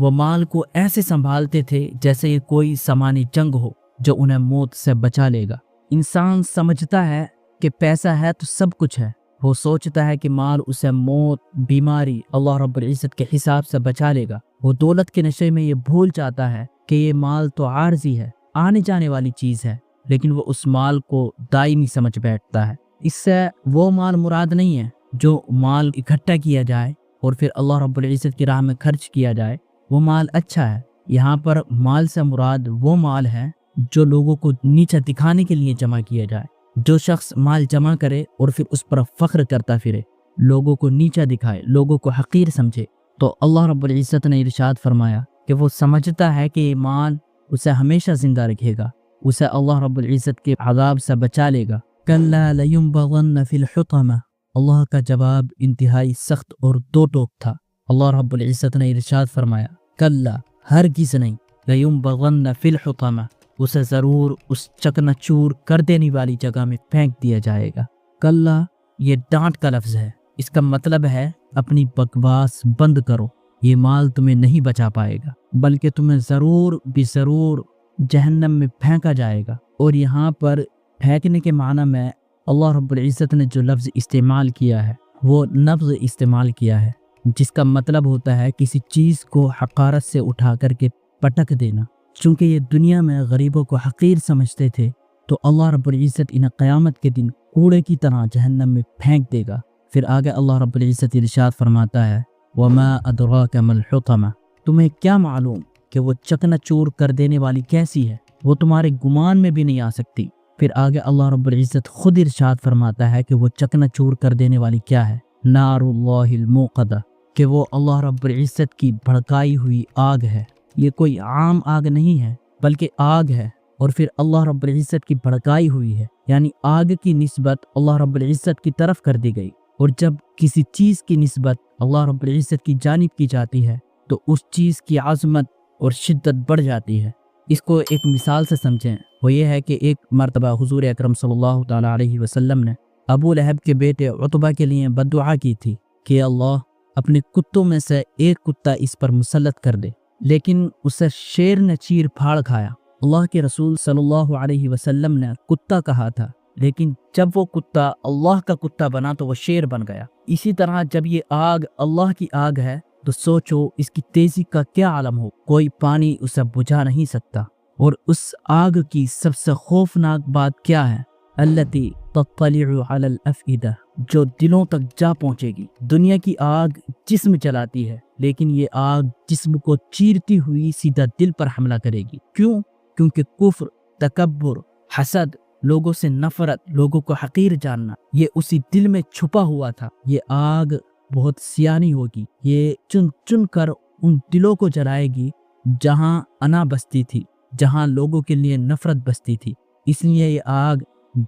وہ مال کو ایسے سنبھالتے تھے جیسے یہ کوئی سامانی جنگ ہو جو انہیں موت سے بچا لے گا۔ انسان سمجھتا ہے کہ پیسہ ہے تو سب کچھ ہے، وہ سوچتا ہے کہ مال اسے موت، بیماری، اللہ رب العزت کے حساب سے بچا لے گا۔ وہ دولت کے نشے میں یہ بھول جاتا ہے کہ یہ مال تو عارضی ہے، آنے جانے والی چیز ہے، لیکن وہ اس مال کو دائمی سمجھ بیٹھتا ہے۔ اس سے وہ مال مراد نہیں ہے جو مال اکٹھا کیا جائے اور پھر اللہ رب العزت کی راہ میں خرچ کیا جائے، وہ مال اچھا ہے۔ یہاں پر مال سے مراد وہ مال ہے جو لوگوں کو نیچا دکھانے کے لیے جمع کیا جائے۔ جو شخص مال جمع کرے اور پھر اس پر فخر کرتا پھرے، لوگوں کو نیچا دکھائے، لوگوں کو حقیر سمجھے، تو اللہ رب العزت نے ارشاد فرمایا کہ وہ سمجھتا ہے کہ یہ مال اسے ہمیشہ زندہ رکھے گا، اسے اللہ رب العزت کے عذاب سے بچا لے گا۔ کلا لینبغن فی الحطمہ، اللہ کا جواب انتہائی سخت اور دو ٹوک تھا۔ اللہ رب العزت نے ارشاد فرمایا کلا، ہرگز نہیں، لینبغن فی الحطمہ، اسے ضرور اس چکنا چور کر دینے والی جگہ میں پھینک دیا جائے گا۔ کلا یہ ڈانٹ کا لفظ ہے، اس کا مطلب ہے اپنی بکواس بند کرو، یہ مال تمہیں نہیں بچا پائے گا، بلکہ تمہیں ضرور بھی ضرور جہنم میں پھینکا جائے گا۔ اور یہاں پر پھینکنے کے معنی میں اللہ رب العزت نے جو لفظ استعمال کیا ہے وہ نبض استعمال کیا ہے، جس کا مطلب ہوتا ہے کسی چیز کو حقارت سے اٹھا کر کے پٹک دینا۔ چونکہ یہ دنیا میں غریبوں کو حقیر سمجھتے تھے تو اللہ رب العزت انہیں قیامت کے دن کوڑے کی طرح جہنم میں پھینک دے گا۔ پھر آگے اللہ رب العزت ارشاد فرماتا ہے وَمَا أَدْرَاكَ مَا الْحُطَمَةُ، تمہیں کیا معلوم کہ وہ چکنا چور کر دینے والی کیسی ہے، وہ تمہارے گمان میں بھی نہیں آ سکتی۔ پھر آگے اللہ رب العزت خود ارشاد فرماتا ہے کہ وہ چکنا چور کر دینے والی کیا ہے، نار اللہ الموقدہ، کہ وہ اللہ رب العزت کی بھڑکائی ہوئی آگ ہے۔ یہ کوئی عام آگ نہیں ہے بلکہ آگ ہے، اور پھر اللہ رب العزت کی بھڑکائی ہوئی ہے، یعنی آگ کی نسبت اللہ رب العزت کی طرف کر دی گئی۔ اور جب کسی چیز کی نسبت اللہ رب العزت کی جانب کی جاتی ہے تو اس چیز کی عظمت اور شدت بڑھ جاتی ہے۔ اس کو ایک مثال سے سمجھیں، وہ یہ ہے کہ ایک مرتبہ حضور اکرم صلی اللہ تعالیٰ علیہ وسلم نے ابو لہب کے بیٹے عتبہ کے لیے بد دعا کی تھی کہ اللہ اپنے کتوں میں سے ایک کتا اس پر مسلط کر دے، لیکن اسے شیر نے چیر پھاڑ کھایا۔ اللہ کے رسول صلی اللہ علیہ وسلم نے کتا کہا تھا، لیکن جب وہ کتا اللہ کا کتا بنا تو وہ شیر بن گیا۔ اسی طرح جب یہ آگ اللہ کی آگ ہے تو سوچو اس کی تیزی کا کیا عالم ہو، کوئی پانی اسے بجھا نہیں سکتا۔ اور اس آگ کی سب سے خوفناک بات کیا ہے، التی تطلع علی الافئدہ، جو دلوں تک جا پہنچے گی۔ دنیا کی آگ جسم جلاتی ہے، لیکن یہ آگ جسم کو چیرتی ہوئی سیدھا دل پر حملہ کرے گی۔ کیوں؟ کیونکہ کفر، تکبر، حسد، لوگوں سے نفرت، لوگوں کو حقیر جاننا، یہ اسی دل میں چھپا ہوا تھا۔ یہ آگ بہت سیانی ہوگی، یہ چن چن کر ان دلوں کو جلائے گی جہاں انا بستی تھی، جہاں لوگوں کے لیے نفرت بستی تھی۔ اس لیے یہ آگ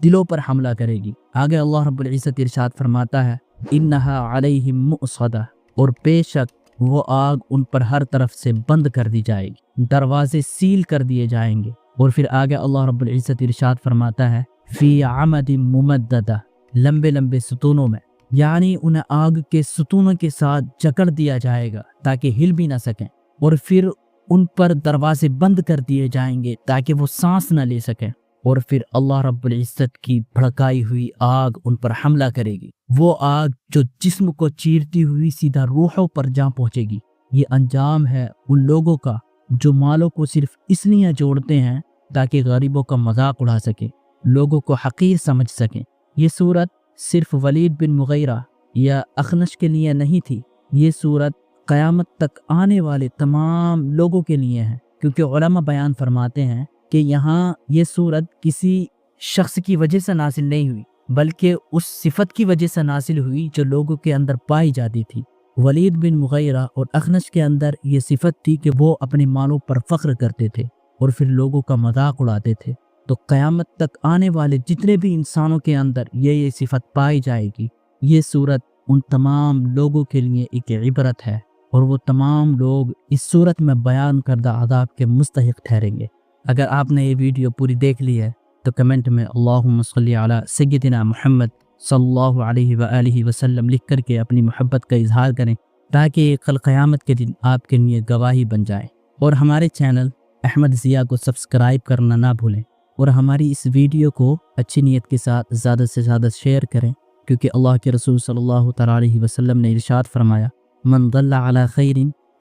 دلوں پر حملہ کرے گی۔ آگے اللہ رب العزت ارشاد فرماتا ہے انہا علیہم مؤصدہ، اور بے شک وہ آگ ان پر ہر طرف سے بند کر دی جائے گی، دروازے سیل کر دیے جائیں گے۔ اور پھر آگے اللہ رب العزت ارشاد فرماتا ہے فی عمد ممددہ، لمبے لمبے ستونوں میں، یعنی انہیں آگ کے ستونوں کے ساتھ جکڑ دیا جائے گا تاکہ ہل بھی نہ سکیں، اور پھر ان پر دروازے بند کر دیے جائیں گے تاکہ وہ سانس نہ لے سکیں، اور پھر اللہ رب العزت کی بھڑکائی ہوئی آگ ان پر حملہ کرے گی، وہ آگ جو جسم کو چیرتی ہوئی سیدھا روحوں پر جا پہنچے گی۔ یہ انجام ہے ان لوگوں کا جو مالوں کو صرف اس لیے جوڑتے ہیں تاکہ غریبوں کا مذاق اڑا سکیں، لوگوں کو حقیر سمجھ سکیں۔ یہ صورت صرف ولید بن مغیرہ یا اخنش کے لیے نہیں تھی، یہ صورت قیامت تک آنے والے تمام لوگوں کے لیے ہے، کیونکہ علماء بیان فرماتے ہیں کہ یہاں یہ صورت کسی شخص کی وجہ سے نازل نہیں ہوئی، بلکہ اس صفت کی وجہ سے نازل ہوئی جو لوگوں کے اندر پائی جاتی تھی۔ ولید بن مغیرہ اور اخنش کے اندر یہ صفت تھی کہ وہ اپنے مالوں پر فخر کرتے تھے اور پھر لوگوں کا مذاق اڑاتے تھے۔ تو قیامت تک آنے والے جتنے بھی انسانوں کے اندر یہ صفت پائی جائے گی، یہ صورت ان تمام لوگوں کے لیے ایک عبرت ہے، اور وہ تمام لوگ اس صورت میں بیان کردہ عذاب کے مستحق ٹھہریں گے۔ اگر آپ نے یہ ویڈیو پوری دیکھ لی ہے تو کمنٹ میں اللہم صلی علی سیدنا محمد صلی اللہ علیہ وآلہ وسلم لکھ کر کے اپنی محبت کا اظہار کریں۔ تاکہ کل قیامت کے دن آپ کے لیے گواہی بن جائے۔ اور ہمارے چینل احمد ضیاء کو سبسکرائب کرنا نہ بھولیں، اور ہماری اس ویڈیو کو اچھی نیت کے ساتھ زیادہ سے زیادہ شیئر کریں، کیونکہ اللہ کے رسول صلی اللہ تعالیٰ علیہ وسلم نے ارشاد فرمایا، من دل علی خیر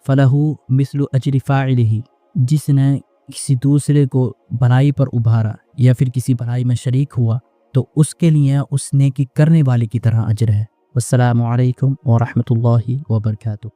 فلہ مثل اجر فاعلہ، جس نے کسی دوسرے کو بھلائی پر ابھارا یا پھر کسی بھلائی میں شریک ہوا تو اس کے لیے اس نیکی کرنے والے کی طرح اجر ہے۔ والسلام علیکم ورحمۃ اللہ وبرکاتہ۔